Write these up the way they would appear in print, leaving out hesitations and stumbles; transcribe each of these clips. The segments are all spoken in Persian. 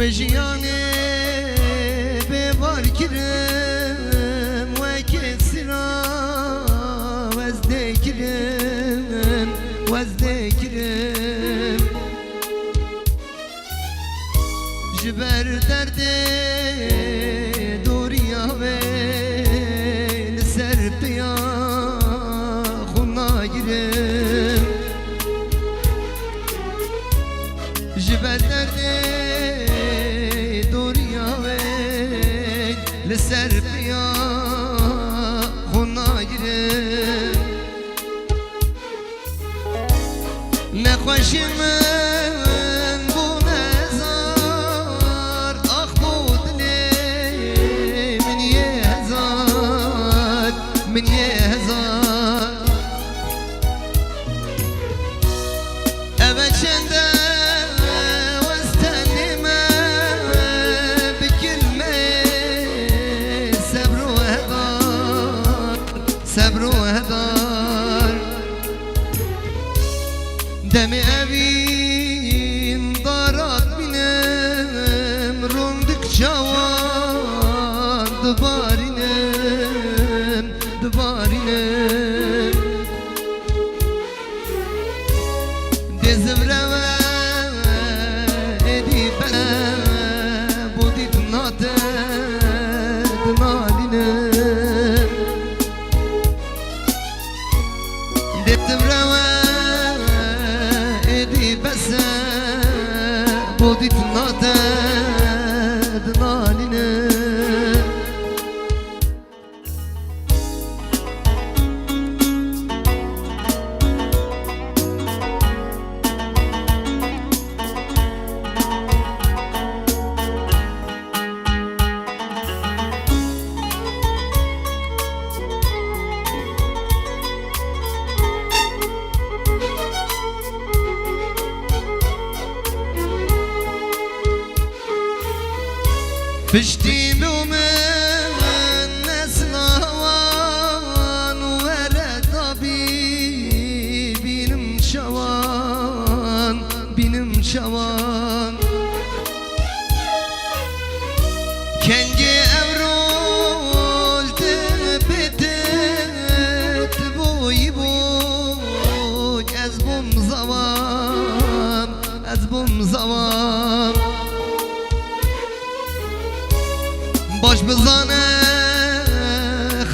وجیانه به بار کرم و کسی را وزده کرم وزده کرم جبر درد دوریا و لسر بیا خونا گرم جبر درد لسر بیا خونا گیرم نخوشی من بو نزار آخ بودنی من یه هزار من یه هزار اول چنده صبر و هدار دم اوین دارات بینم روندک جوان دبارینم دبارینم دزم روا ادی بنا بودید ناتد مالینم دتم روا ادی بس بودیت ناتد نالینه فشتي من نسلوان ورد بينم شوان بينم شوان كنجي أورول تبتت بوي بوي أزبم زوام أزبم زوام باش بزانه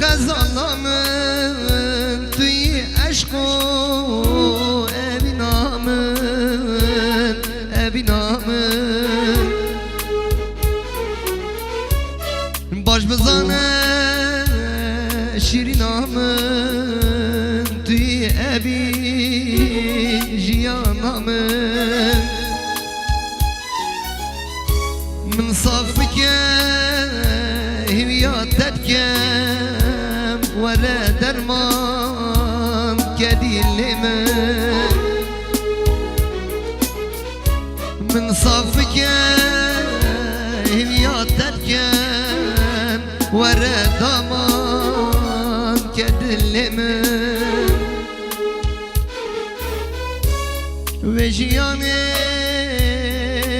خزانامن توی عشق و ابینامن ابینامن باش بزانه شیرینامن توی ابی جیانامن من صاف بکن هویات تدکم ولا درمان كديل من صفك هویات تدکم ولا درمان كديل وجياني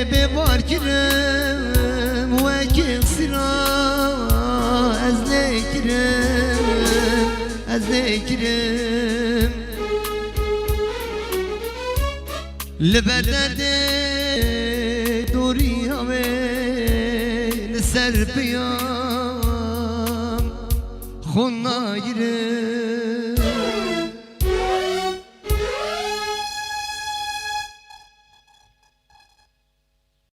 ببار كرم وكسران از ذکرم لبر درد دوری همه لسر بیام خون نگیرم